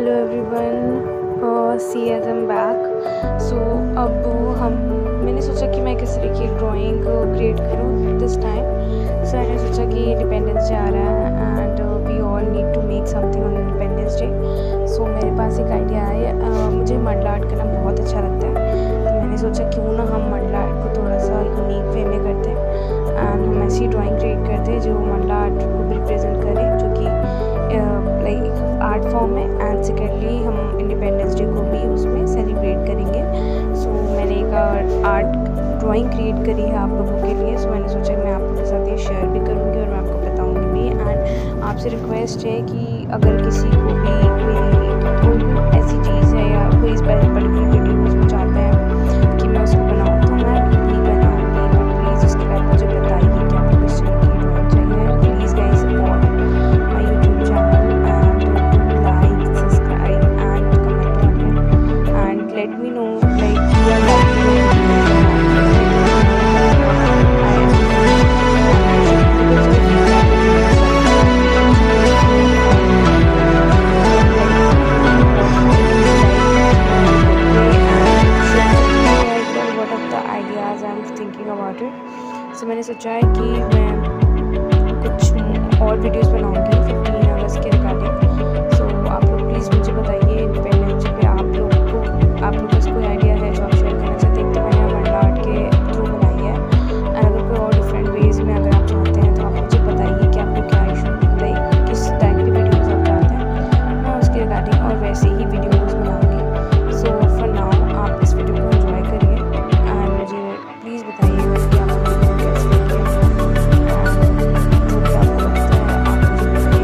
Hello everyone, see as am back. So अब मैंने सोचा कि मैं किस तरह की ड्राइंग क्रिएट करूँ दिस टाइम। सो मैंने सोचा कि इंडिपेंडेंस डे आ रहा है and we all need to make something on independence day. So मेरे पास एक आइडिया है। मुझे मंडला आर्ट करना बहुत अच्छा लगता है, तो मैंने सोचा क्यों ना हम मंडला आर्ट को थोड़ा सा यूनिक वे में करते हैं एंड हम ऐसी ड्राइंग क्रिएट करते हैं जो मंडला आर्ट को रिप्रेजेंट करे, जो कि लाइक आर्ट फॉर्म है। एंड सेकेंडली हम इंडिपेंडेंस डे को भी उसमें सेलिब्रेट करेंगे। सो मैंने एक आर्ट ड्राइंग क्रिएट करी है आप लोगों के लिए। सो मैंने सोचा मैं आप लोगों के साथ ये शेयर भी करूँगी और मैं आपको बताऊँगी भी। एंड आपसे रिक्वेस्ट है कि अगर किसी को भी कोई ऐसी चीज़ है या कोई इस पर्टिकुलर वीडियो उसमें चाहते हैं कि मैं उसको बनाऊँ तो मैं भी बनाऊँगी, बट प्लीज़ उसके बाद मुझे बताइए कि आपको किस तरह की ड्राइंग चाहिए। Please guys support my YouTube channel and like, subscribe and comment on it and let me know like you are about it. So मैंने सोचा है कि मैं कुछ और वीडियोस बनाऊंगी 15 अगस्त के रिगार्डिंग। सो आप लोग प्लीज़ मुझे बताइए इंडिपेंडेंस डे पे आप लोग का कोई आइडिया है जो आप शेयर करना चाहते हैं। तो मैंने मंडला आर्ट के थ्रू बनाई है एंड अगर कोई और डिफरेंट वेज में अगर आप चाहते हैं तो आप मुझे बताइए कि आपको क्या इशू लाइक किस टाइप की वीडियोज़ आप चाहते हैं, मैं उसके रिगार्डिंग और वैसे ही वीडियोज़ बनाऊँगी। सो फॉर नाउ आप इस वीडियो को एंजॉय करिए एंड मुझे प्लीज़ बताइएगा कि आप लोगों को कैसे लगे। जो भी आपको लगता है आप मुझे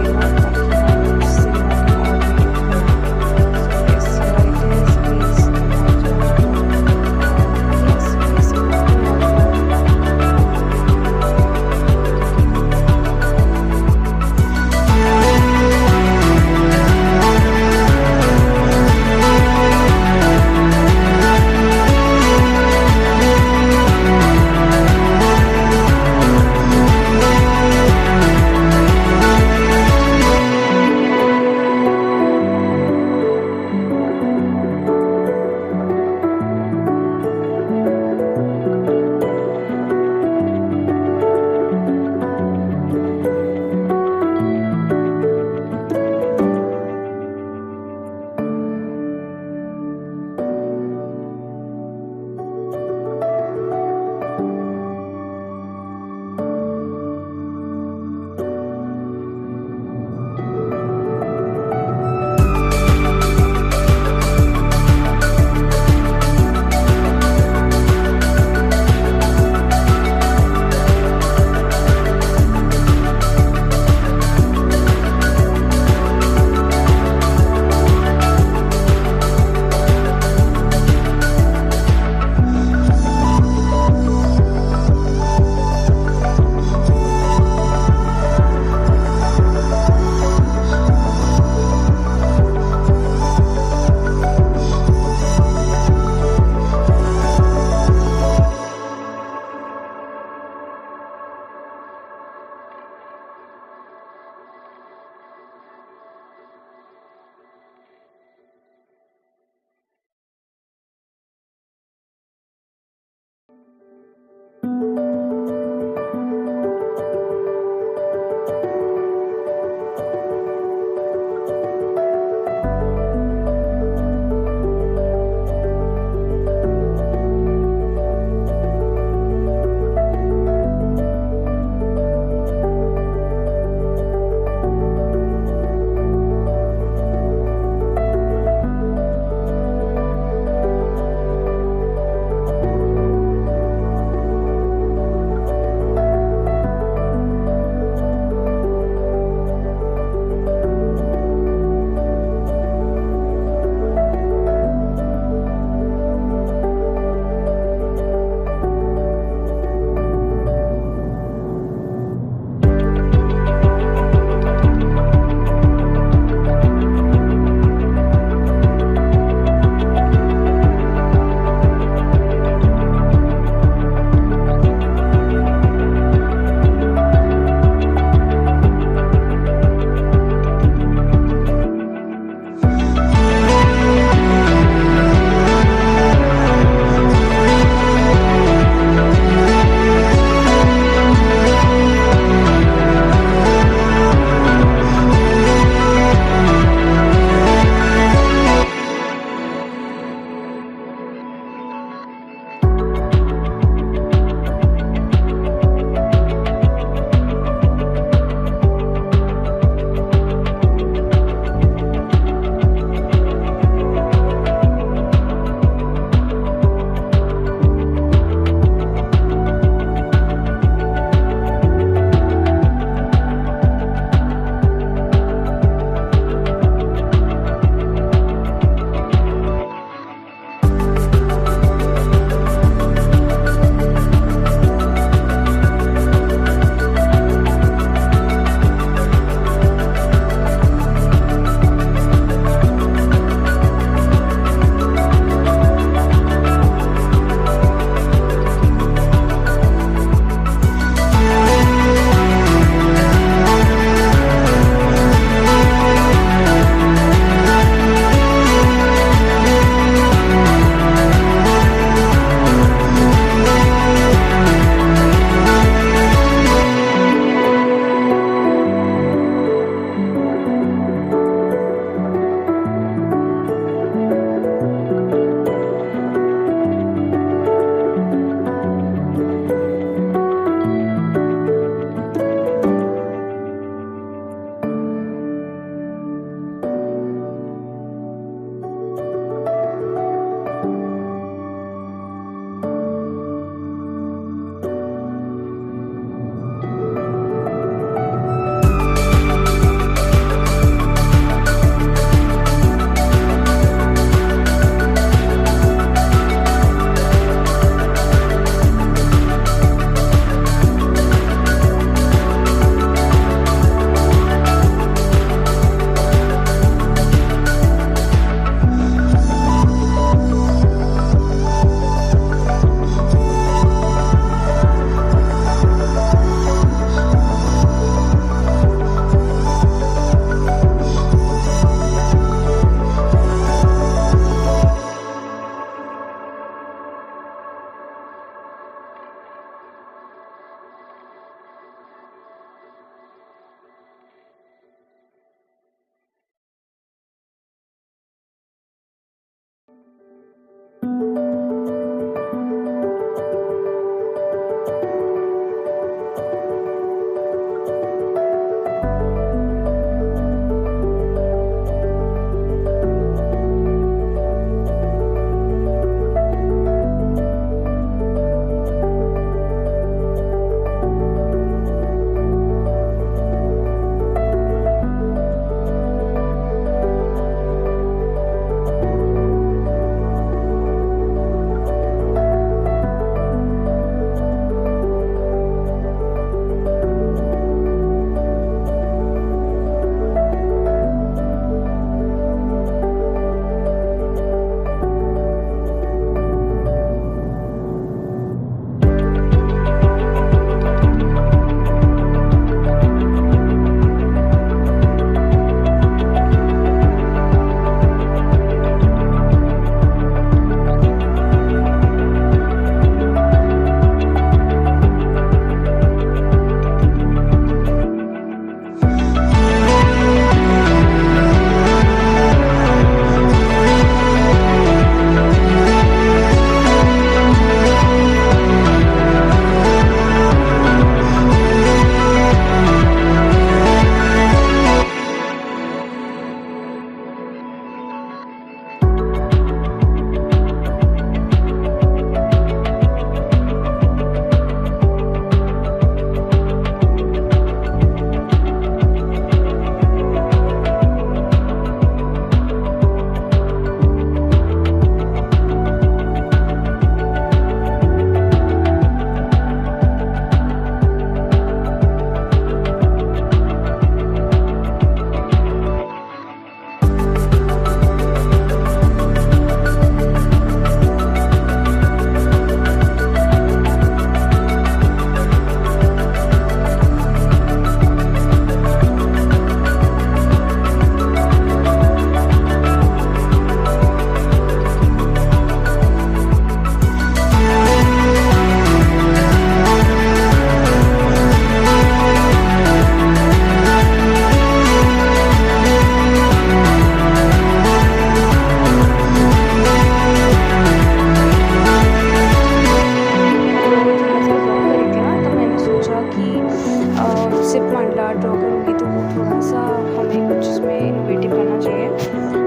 सिर्फ मंडला ड्रॉ करूँगी तो वो थोड़ा सा हमें कुछ इसमें इनोवेटिव करना चाहिए।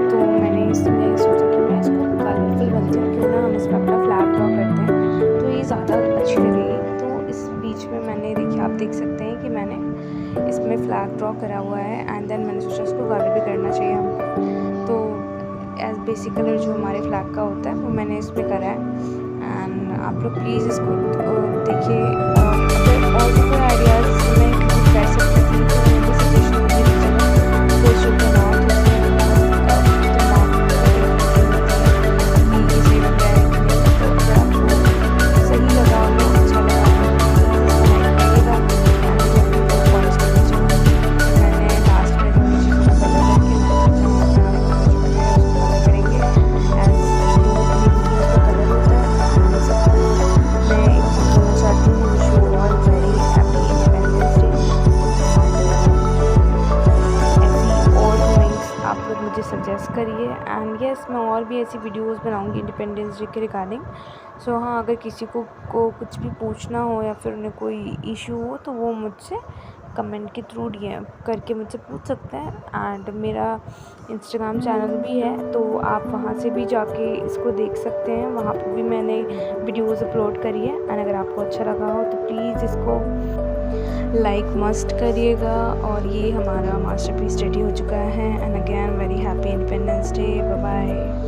तो मैंने इसमें सोचा कि मैं इसको कलरफुल बनती हूँ, क्यों ना हम इसमें अपना फ्लैग ड्रॉ करते हैं तो ये ज़्यादा अच्छी लगेगी। तो इस बीच में मैंने देखिए, आप देख सकते हैं कि मैंने इसमें फ्लैग ड्रॉ करा हुआ है एंड देन मैंने सोचा इसको कलर भी करना चाहिए हमको। तो एज बेसिक कलर जो हमारे फ्लैग का होता है वो मैंने इसमें करा है। एंड आप लोग प्लीज़ इसको देखिए। अगर और भी कोई आइडियाज़ मैं इंक्लूड कर सकती थी तो मुझे सजेशन मुझे दीजिएगा। पोस्ट बनाओ तो उसमें दिमाग ये सही लग रहा है कि नहीं। तो अगर आपको सही लगा हो, अच्छा लगा हो, प्लीज़ इसको लाइक करिएगा एंड मुझे अपनी वॉइस करना चाहिए। मैंने लास्ट में जो चीज़ों का कलर करके करेंगे एज जो अपनी वीडियोज़ का कलर होता है। मैं सबको मैं एक चीज़ बोलना चाहती हूँ, wish you all very happy independence day. ऐसी और ड्राइंग्स आप लोग मुझे सजेस्ट करिए एंड यस, मैं और भी ऐसी वीडियोस बनाऊंगी इंडिपेंडेंस डे के रिगार्डिंग। सो हाँ, अगर किसी को कुछ भी पूछना हो या फिर उन्हें कोई इशू हो तो वो मुझसे कमेंट के थ्रू डीएम करके मुझसे पूछ सकते हैं। एंड मेरा इंस्टाग्राम चैनल भी है तो आप वहाँ से भी जाके इसको देख सकते हैं, वहाँ पर भी मैंने वीडियोस अपलोड करी है। एंड अगर आपको अच्छा लगा हो तो प्लीज़ इसको लाइक मस्ट करिएगा। और ये हमारा मास्टरपीस रेडी हो चुका है। And again very happy independence day. Bye bye.